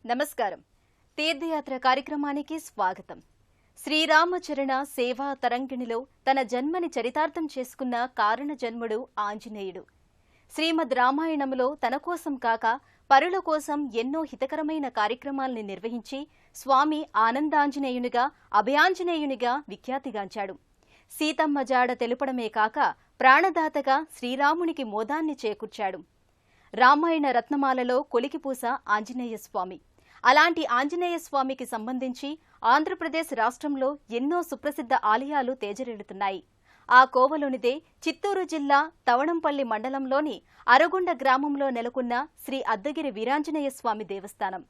నమస్కారం. తీర్థయాత్ర కార్యక్రమానికి స్వాగతం. శ్రీరామచరణ సేవా తరంగిణిలో తన జన్మని చరితార్థం చేసుకున్న కారణ జన్ముడు ఆంజనేయుడు. శ్రీమద్ రామాయణంలో తన కోసం కాక పరుల కోసం ఎన్నో హితకరమైన కార్యక్రమాల్ని నిర్వహించి స్వామి ఆనందాంజనేయునిగా, అభయాంజనేయునిగా విఖ్యాతిగాంచాడు. సీతమ్మ జాడ తెలుపడమే కాక ప్రాణదాతగా శ్రీరామునికి మోదాన్ని చేకూర్చాడు. రామాయణ రత్నమాలలో కొలికిపూస ఆంజనేయ స్వామి. అలాంటి ఆంజనేయ స్వామికి సంబంధించి ఆంధ్రప్రదేశ్ రాష్ట్రంలో ఎన్నో సుప్రసిద్ధ ఆలయాలు తేజరెడుతున్నాయి. ఆ కోవలోనిదే చిత్తూరు జిల్లా తవణంపల్లి మండలంలోని అరగొండ గ్రామంలో నెలకొన్న శ్రీ అద్దగిరి వీరాంజనేయ స్వామి దేవస్థానం.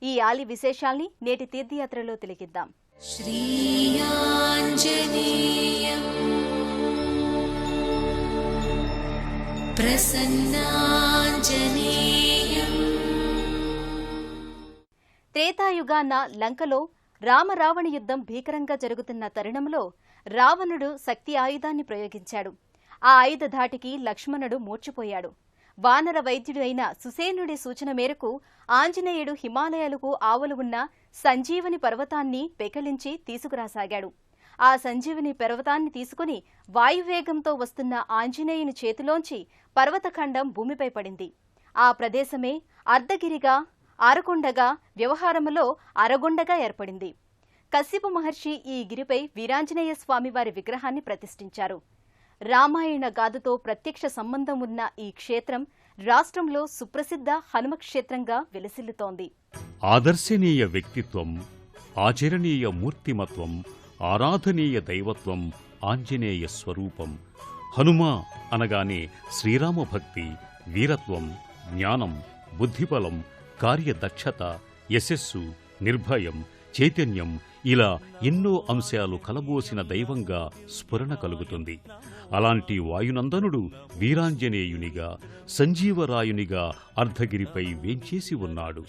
ఈ ఆలయ విశేషాల్ని నేటి తీర్థయాత్రలో తిలకిద్దాం. త్రేతాయుగాన లంకలో రామరావణ యుద్ధం భీకరంగా జరుగుతున్న తరుణంలో రావణుడు శక్తి ఆయుధాన్ని ప్రయోగించాడు. ఆ ఆయుధ ధాటికి లక్ష్మణుడు మూర్ఛపోయాడు. వానర వైద్యుడు అయిన సుసేనుడి సూచన మేరకు ఆంజనేయుడు హిమాలయాలకు ఆవలు ఉన్న సంజీవని పర్వతాన్ని పెకలించి తీసుకురాసాగాడు. ఆ సంజీవని పర్వతాన్ని తీసుకుని వాయువేగంతో వస్తున్న ఆంజనేయుని చేతిలోంచి పర్వతఖండం భూమిపై పడింది. ఆ ప్రదేశమే అర్ధగిరిగా, ఆరకొండగా, వ్యవహారములో అరగొండగా ఏర్పడింది. కశ్యప మహర్షి ఈ గిరిపై వీరాంజనేయ స్వామివారి విగ్రహాన్ని ప్రతిష్ఠించారు. రామాయణ గాథతో ప్రత్యక్ష సంబంధం ఉన్న ఈ క్షేత్రం రాష్ట్రంలో సుప్రసిద్ధ హనుమక్షేత్రంగా వెలసిల్లుతోంది. ఆదర్శనీయ వ్యక్తిత్వం, ఆచరణీయ మూర్తిమత్వం, ఆరాధనీయ దైవత్వం ఆంజనేయ స్వరూపం. హనుమ అనగానే శ్రీరామభక్తి, వీరత్వం, జ్ఞానం, బుద్ధిబలం, కార్యదక్షత, యశస్సు, నిర్భయం, చైతన్యం ఇలా ఎన్నో అంశాలు కలబోసిన దైవంగా స్ఫురణ కలుగుతుంది. అలాంటి వాయునందనుడు వీరాంజనేయునిగా, సంజీవరాయునిగా అర్ధగిరిపై వేంచేసి ఉన్నాడు.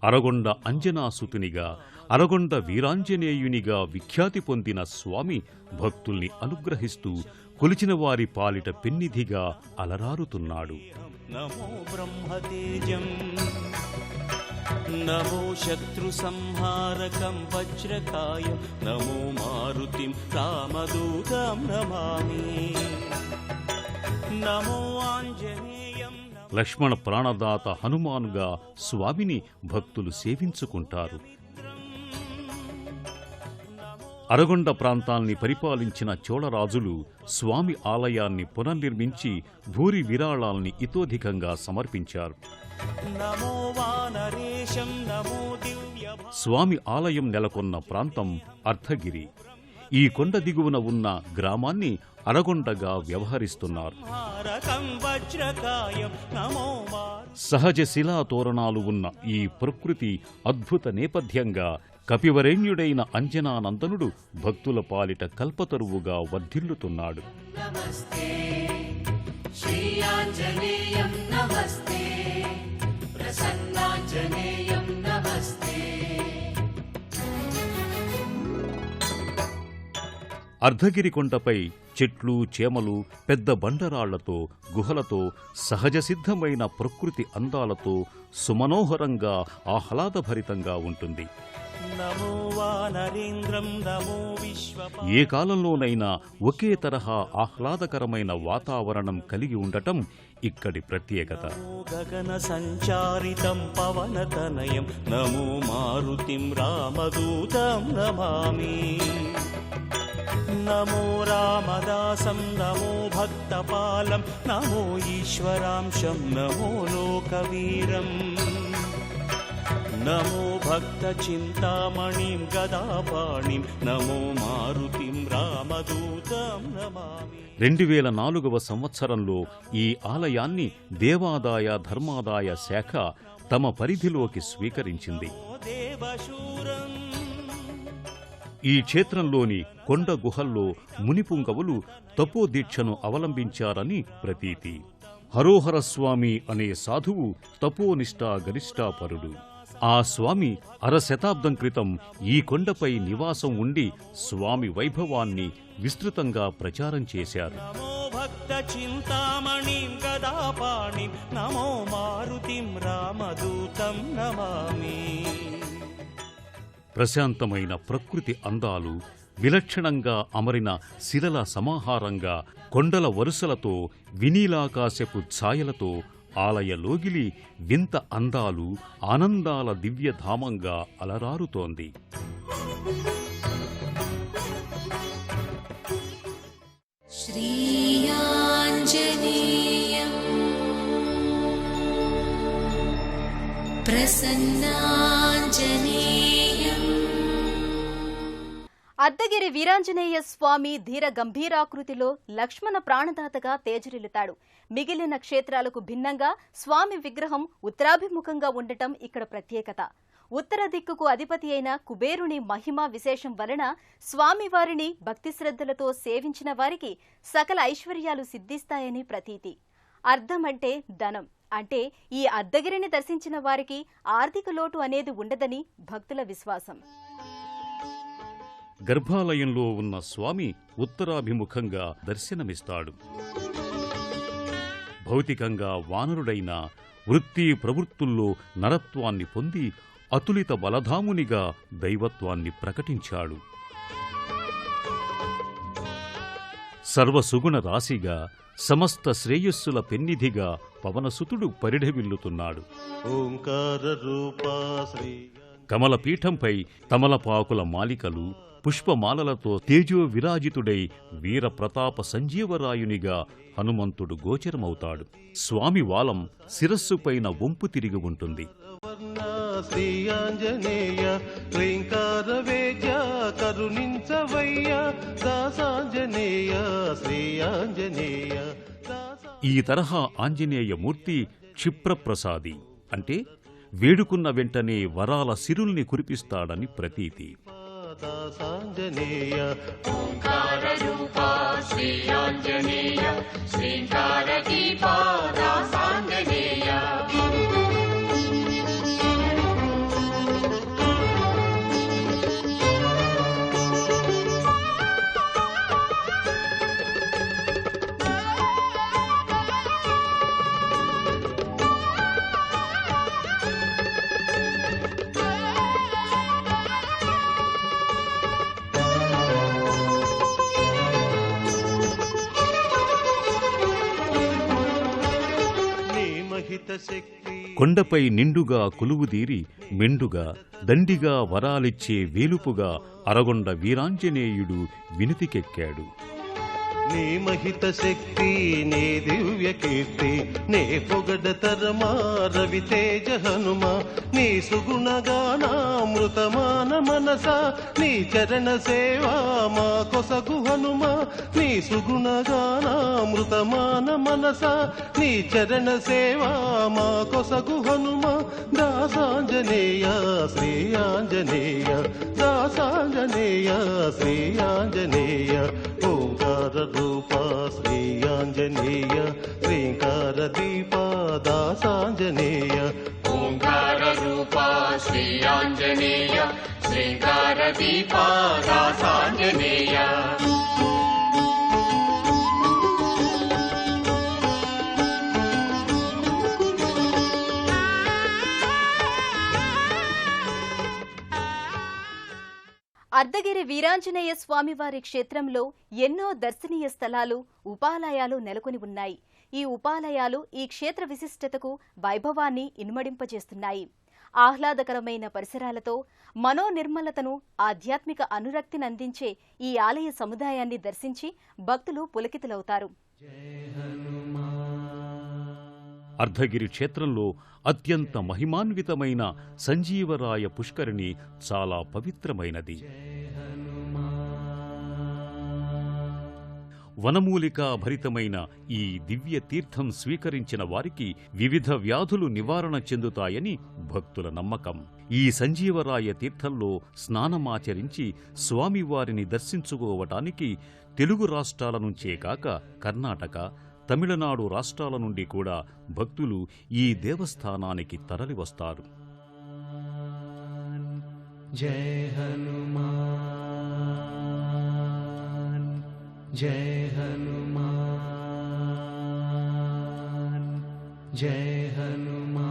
అరగొండ అంజనాసుతునిగా, అరగొండ వీరాంజనేయునిగా విఖ్యాతి పొందిన స్వామి భక్తుల్ని అనుగ్రహిస్తూ కొలిచిన వారి పాలిట పెన్నిధిగా అలరారుతున్నాడు. నమో బ్రహ్మతేజం, నమో శత్రు సంహారకం వజ్రకాయం, నమో మారుతిం రామదూతం నమామి, నమో ఆంజనేయం. లక్ష్మణ ప్రాణదాత హనుమానుగా స్వామిని భక్తులు సేవించుకుంటారు. అరగొండ ప్రాంతాల్ని పరిపాలించిన చోళరాజులు స్వామి ఆలయాన్ని పునర్నిర్మించి భూరి విరాళాల్ని ఇతోధికంగా సమర్పించారు. స్వామి ఆలయం నెలకొన్న ప్రాంతం అర్ధగిరి. ఈ కొండ దిగువన ఉన్న గ్రామాన్ని అరగొండగా వ్యవహరిస్తున్నారు. సహజ శిలా తోరణాలు ఉన్న ఈ ప్రకృతి అద్భుత నేపథ్యంగా కపివరేణ్యుడైన అంజనానందనుడు భక్తుల పాలిట కల్పతరువుగా వర్ధిల్లుతున్నాడు. అర్ధగిరి కొండపై చెట్లు, చేమలు, పెద్ద బండరాళ్లతో, గుహలతో, సహజ సిద్ధమైన ప్రకృతి అందాలతో సుమనోహరంగా, ఆహ్లాదభరితంగా ఉంటుంది. ఏ కాలంలోనైనా ఒకే తరహా ఆహ్లాదకరమైన వాతావరణం కలిగి ఉండటం ఇక్కడి ప్రత్యేకత. గగన సంచారితం పవనతనయం, నమో మారుతిం రామదూతం నమామి, నమో రామదాసం, నమో భక్తపాలం, నమో ఈశ్వరాంశం, నమో లోకవీరం, నమో భక్త చింతామణిం గదాపాణిం, నమో మారుతిం రామదూతం నమామి. 2004వ సంవత్సరంలో ఈ ఆలయాన్ని దేవాదాయ ధర్మాదాయ శాఖ తమ పరిధిలోకి స్వీకరించింది. ఈ క్షేత్రంలోని కొండ గుహల్లో మునిపుంగవులు తపోదీక్షను అవలంబించారని ప్రతీతి. హరోహరస్వామి అనే సాధువు తపోనిష్టా గరిష్టాపరుడు. ఆ స్వామి అరశతాబ్దం క్రితం ఈ కొండపై నివాసం ఉండి స్వామి వైభవాన్ని విస్తృతంగా ప్రచారం చేశారు. భక్త చింతామణిం గదా గదాపాణిం నమో మారుతిం రామదూతం నమామి. ప్రశాంతమైన ప్రకృతి అందాలు, విలక్షణంగా అమరిన శిలల సమాహారంగా, కొండల వరుసలతో, వినీలాకాశపు ఛాయలతో ఆలయ లోగిలి వింత అందాలు, ఆనందాల దివ్యధామంగా అలరారుతోంది. శ్రీయాంజనేయం ప్రసన్నాంజనేయం. అర్ధగిరి వీరాంజనేయ స్వామి ధీర గంభీరాకృతిలో లక్ష్మణ ప్రాణదాతగా తేజరిల్లుతాడు. మిగిలిన క్షేత్రాలకు భిన్నంగా స్వామి విగ్రహం ఉత్తరాభిముఖంగా ఉండటం ఇక్కడ ప్రత్యేకత. ఉత్తర దిక్కుకు అధిపతి అయిన కుబేరుని మహిమ విశేషం వలన స్వామివారిని భక్తి శ్రద్ధలతో సేవించిన వారికి సకల ఐశ్వర్యాలు సిద్ధిస్తాయని ప్రతీతి. అర్ధం అంటే ధనం, అంటే ఈ అర్ధగిరిని దర్శించిన వారికి ఆర్థిక లోటు అనేది ఉండదని భక్తుల విశ్వాసం. గర్భాలయంలో ఉన్న స్వామి ఉత్తరాభిముఖంగా దర్శనమిస్తాడు. భౌతికంగా వానరుడైన వృత్తి ప్రవృత్తుల్లో నరత్వాన్ని పొంది అతులిత బలధామునిగా దైవత్వాన్ని ప్రకటించాడు. సర్వసుగుణ రాశిగా, సమస్త శ్రేయస్సుల పెన్నిధిగా పవనసుతుడు పరిఢవిల్లుతున్నాడు. ఓంకార రూపా శ్రీ కమలపీఠంపై తమలపాకుల మాలికలు, పుష్పమాలలతో తేజో విరాజితుడై వీరప్రతాప సంజీవరాయునిగా హనుమంతుడు గోచరమవుతాడు. స్వామి వాలం శిరస్సుపైన వంపు తిరిగి ఉంటుంది. శ్రీయాంజనేయ శ్రీంకార వేద్య కరుణించవయ్య దాసాంజనేయ శ్రీయాంజనేయ. ఈ తరహా ఆంజనేయ మూర్తి క్షిప్రప్రసాది, అంటే వేడుకున్న వెంటనే వరాల సిరుల్ని కురిపిస్తాడని ప్రతీతి. దాసాంజనేయ ఓంకార రూపా శ్రీయాంజనేయ శ్రీంకార దీపా దాసాంజనేయ. కొండపై నిండుగా కొలువుదీరి మెండుగా దండిగా వరాలిచ్చే వేలుపుగా అరగొండ వీరాంజనేయుడు వినుతికెక్కాడు. నీ మహిత శక్తి నీ దివ్య కీర్తి నే పొగడతరమా రవితేజ హనుమ. నీ సుగుణగానామృతమాన మనస నీ చరణ సేవా మా కొసగు హనుమ. నీ సుగుణగానామృతమాన మనస నీ చరణ సేవా మా కొసగు హనుమ. దాసాంజనేయ శ్రీయాంజనేయ దాసాంజనేయ శ్రీయాంజనేయ. ఓంకార రూపా శ్రీయాంజనేయ శ్రీంకార దీపా దాసాంజనేయ. ఓంకార రూపా శ్రీయాంజనేయ శ్రీంకార దీపా దాసాంజనేయ. అర్ధగిరి వీరాంజనేయ స్వామివారి క్షేత్రంలో ఎన్నో దర్శనీయ స్థలాలు, ఉపాలయాలు నెలకొని ఉన్నాయి. ఈ ఉపాలయాలు ఈ క్షేత్ర విశిష్టతకు, వైభవాన్ని ఇనుమడింపజేస్తున్నాయి. ఆహ్లాదకరమైన పరిసరాలతో మనోనిర్మలతను, ఆధ్యాత్మిక అనురక్తిని అందించే ఈ ఆలయ సముదాయాన్ని దర్శించి భక్తులు పులకితులవుతారు. అర్ధగిరి క్షేత్రంలో అత్యంత మహిమాన్వితమైన సంజీవరాయ పుష్కరిణి చాలా పవిత్రమైనది. వనమూలికా భరితమైన ఈ దివ్య తీర్థం స్వీకరించిన వారికి వివిధ వ్యాధులు నివారణ చెందుతాయని భక్తుల నమ్మకం. ఈ సంజీవరాయ తీర్థంలో స్నానమాచరించి స్వామివారిని దర్శించుకోవటానికి తెలుగు రాష్ట్రాల నుంచే కాక కర్ణాటక, తమిళనాడు రాష్ట్రాల నుండి కూడా భక్తులు ఈ దేవస్థానానికి తరలివస్తారు. జయ హనుమాన్ జయ హనుమాన్. जय हनुमान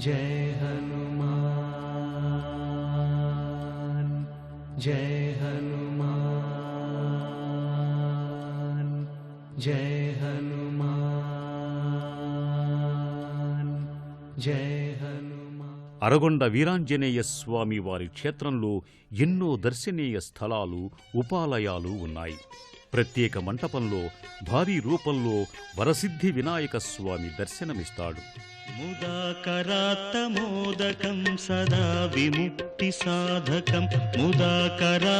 जय हनुमान जय हनुमान जय हनुमान जय हनुमान। అరగొండ వీరాంజనేయ స్వామి వారి క్షేత్రంలో ఎన్నో దర్శనీయ స్థలాలు ఉపాలయాలు ఉన్నాయి. ప్రత్యేక మంటపంలో భారీ రూపంలో వరసిద్ధి వినాయక స్వామి దర్శనమిస్తాడు. ముదాకరాత్తమోదకం సదా విముక్తి సాధకం ముదాకరాత్తమోదకం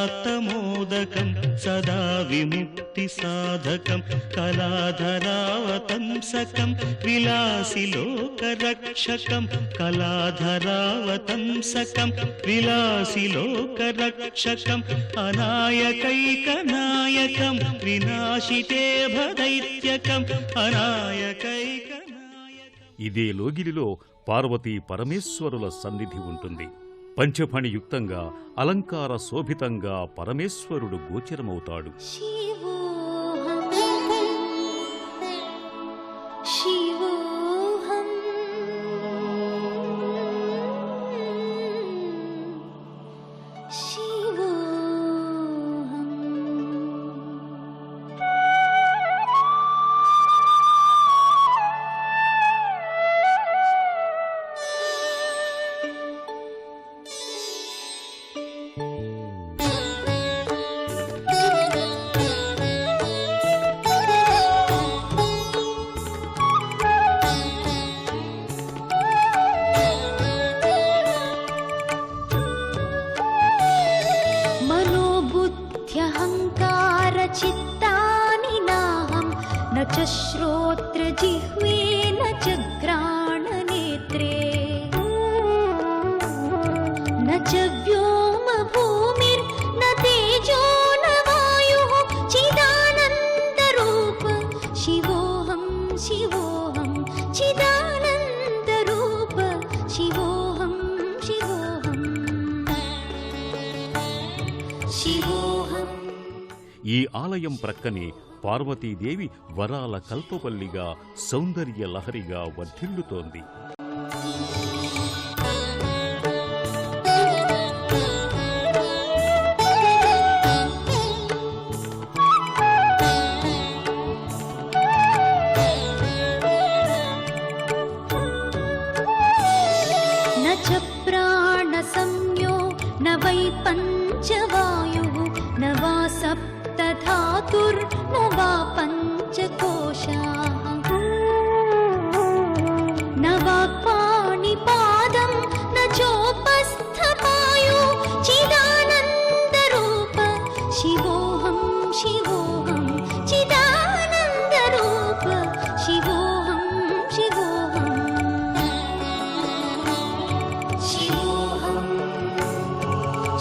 సదా విముక్తి సాధకం కళాధరావతంసకం విలాసి లోకరక్షకం కళాధరావతంసకం విలాసి లోకరక్షకం అనాయకైకనాయకం వినాశితే భదైత్యకం అనాయకైక. ఇదే లోగిలిలో పార్వతీ పరమేశ్వరుల సన్నిధి ఉంటుంది. పంచఫణియుక్తంగా అలంకార శోభితంగా పరమేశ్వరుడు గోచరమవుతాడు. चित्तानि नाहं न च श्रोत्रजिह्वे न च घ्राणनेत्रे न च व्योमभूमिर्न तेजो न वायुः चिदानन्दरूप शिवोऽहं शिवोऽहं चिदानन्दरूप शिवोऽहं शिवोऽहं शिवोऽहं। ఈ ఆలయం ప్రక్కనే పార్వతీదేవి వరాల కల్పవల్లిగా సౌందర్య లహరిగా వర్ధిల్లుతోంది. न च प्राणसंज्ञो न वै पञ्चवायुः न वा सप्तधातुर्न वा पञ्चकोशाः न वा पाणिपादं न चोपस्थपायो चिदानन्दरूप शिवोऽहं शिवोऽहं चिदानन्दरूप शिवोऽहं शिवोऽहं शिवोऽहं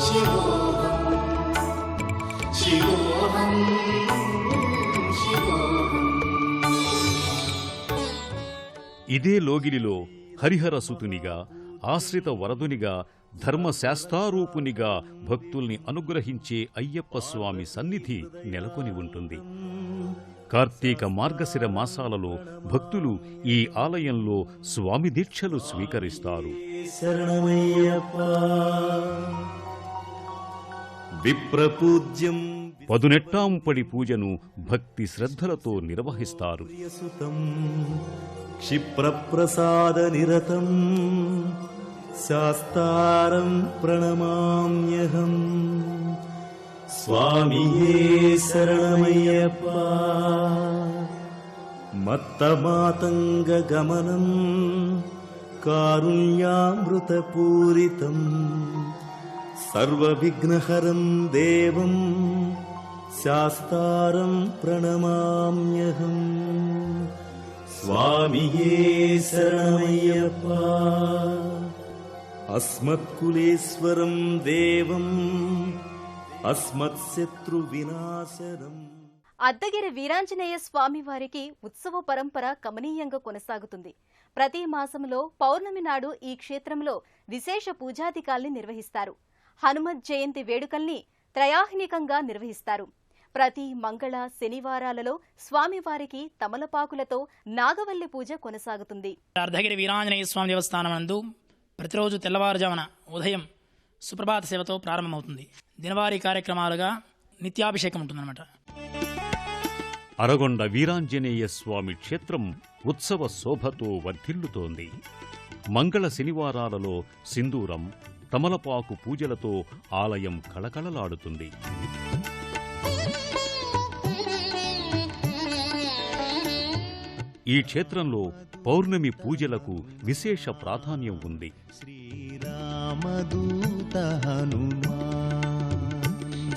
शिवोऽहं शिवोऽहं शिवोऽहं। ఇదే లోగిలిలో హరిహరసుతునిగా ఆశ్రిత వరదునిగా ధర్మశాస్త్రారూపునిగా భక్తుల్ని అనుగ్రహించే అయ్యప్ప స్వామి సన్నిధి నెలకొని ఉంటుంది. కార్తీక మార్గశిర మాసాలలో భక్తులు ఈ ఆలయంలో స్వామి దీక్షలు స్వీకరిస్తారు. విప్రపూజ్యం పదునెట్టాంపడి పూజను భక్తి శ్రద్ధలతో నిర్వహిస్తారు. క్షిప్రప్రసాద నిరతం శాస్తారం ప్రణమామ్యహం స్వామియే శరణమయ్యప్ప. మత్తమాతంగ గమనం కారుణ్యామృతపూరితం సర్వవిఘ్నహరం దేవం శాస్తారం ప్రణమామ్యహం స్వామియే శరణమయ్యప్ప. అస్మత్కులేశ్వరం దేవం అస్మత్శత్రు వినాశనం. అద్దగిరి వీరాంజనేయ స్వామివారికి ఉత్సవ పరంపర కమనీయంగా కొనసాగుతుంది. ప్రతి మాసంలో పౌర్ణమి నాడు ఈ క్షేత్రంలో విశేష పూజాధికాల్ని నిర్వహిస్తారు. హనుమత్ జయంతి వేడుకల్ని త్రయాహ్నికంగా నిర్వహిస్తారు. ప్రతి మంగళ శనివారాలలో స్వామివారికి తమలపాకులతో నాగవల్లి పూజ కొనసాగుతుంది. అర్ధగిరి వీరాంజనేయ స్వామి దేవస్థానం నందు ప్రతిరోజు తెల్లవారుజామున ఉదయం సుప్రభాత సేవతో ప్రారంభమవుతుంది. దినవారీ కార్యక్రమాలుగా నిత్యాభిషేకం ఉంటుందన్నమాట. అరగొండ వీరాంజనేయ స్వామి క్షేత్రం ఉత్సవ శోభతో వర్ధిల్లుతోంది. మంగళ శనివారాలలో సింధూరం, తమలపాకు పూజలతో ఆలయం కళకళలాడుతుంది. ఈ క్షేత్రంలో పౌర్ణమి పూజలకు విశేష ప్రాధాన్యం ఉంది. శ్రీరామదూత హనుమాన్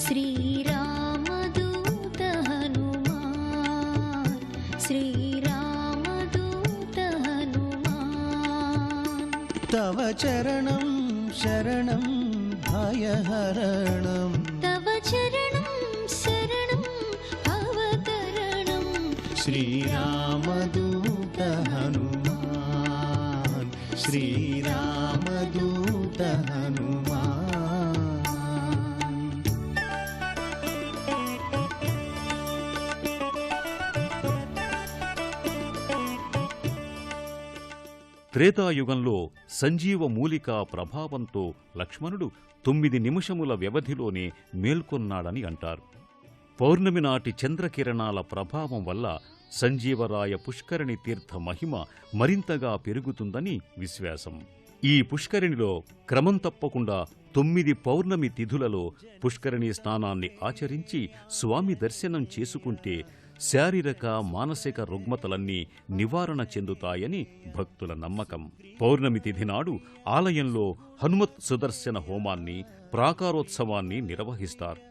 శ్రీరామదూత హనుమాన్ శ్రీరామదూత హనుమాన్ తవ చరణం శరణం భయహరణం తవ చరణం శరణం అవతరణం శ్రీరామదూత హనుమాన్ శ్రీరామదూత హనుమాన్. త్రేతాయుగంలో సంజీవ మూలికా ప్రభావంతో లక్ష్మణుడు 9 నిమిషముల వ్యవధిలోనే మేల్కొన్నాడని అంటారు. పౌర్ణమి నాటి చంద్రకిరణాల ప్రభావం వల్ల సంజీవరాయ పుష్కరిణి తీర్థ మహిమ మరింతగా పెరుగుతుందని విశ్వాసం. ఈ పుష్కరిణిలో క్రమం తప్పకుండా 9 పౌర్ణమి తిథులలో పుష్కరిణి స్నానాన్ని ఆచరించి స్వామి దర్శనం చేసుకుంటే శారీరక మానసిక రుగ్మతలన్నీ నివారణ చెందుతాయని భక్తుల నమ్మకం. పౌర్ణమి తిథి నాడు ఆలయంలో హనుమత్ సుదర్శన హోమాన్ని, ప్రాకారోత్సవాన్ని నిర్వహిస్తారు.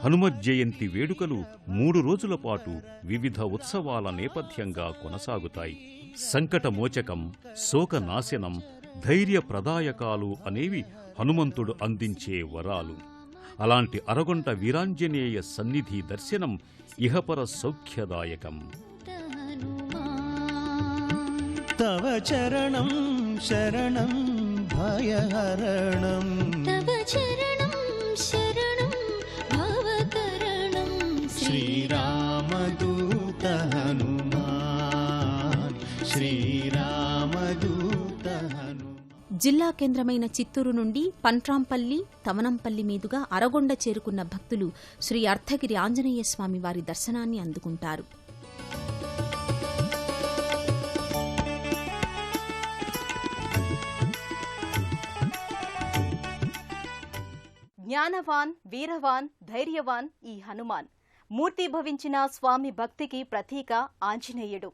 హనుమత్ జయంతి వేడుకలు 3 రోజుల పాటు వివిధ ఉత్సవాల నేపథ్యంగా కొనసాగుతాయి. సంకటమోచకం, శోకనాశనం, ధైర్యప్రదాయకాలు అనేవి హనుమంతుడు అందించే వరాలు. అలాంటి అరగొండ వీరాంజనేయ సన్నిధి దర్శనం ఇహపర సౌఖ్యదాయకం. తవ చరణం శరణం భయహరణం తవ చరణం శరణం భవతరణం శ్రీరామదూత హనుమాన్ శ్రీరామదూత హనుమాన్. జిల్లా కేంద్రమైన చిత్తూరు నుండి పంట్రాంపల్లి, తవనంపల్లి మీదుగా అరగొండ చేరుకున్న భక్తులు శ్రీ అర్ధగిరి ఆంజనేయ స్వామి వారి దర్శనాన్ని అందుకుంటారు. జ్ఞానవాన్, వీరవాన్, ధైర్యవాన్ ఈ హనుమాన్. మూర్తీభవించిన స్వామి భక్తికి ప్రతీక ఆంజనేయుడు.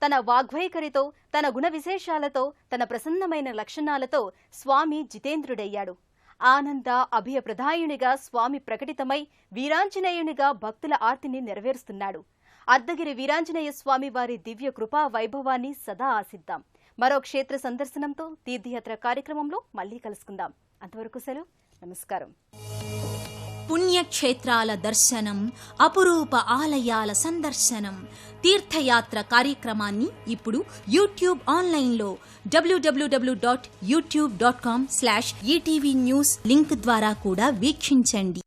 తన వాగ్వైఖరితో, తన గుణ విశేషాలతో, తన ప్రసన్నమైన లక్షణాలతో స్వామి జితేంద్రుడయ్యాడు. ఆనంద అభయప్రదాయునిగా స్వామి ప్రకటితమై వీరాంజనేయునిగా భక్తుల ఆర్తిని నెరవేరుస్తున్నాడు. అర్ధగిరి వీరాంజనేయ స్వామి వారి దివ్య కృపా వైభవాన్ని సదా ఆశిద్దాం. మరో క్షేత్ర సందర్శనంతో తీర్థయాత్ర కార్యక్రమంలో మళ్లీ కలుసుకుందాం. అంతవరకు సెలవు. నమస్కారం. పుణ్యక్షేత్రాల దర్శనం, అపురూప ఆలయాల సందర్శనం, తీర్థయాత్ర కార్యక్రమాన్ని ఇప్పుడు యూట్యూబ్ ఆన్లైన్లో www.youtube.com/ETV News లింక్ ద్వారా కూడా వీక్షించండి.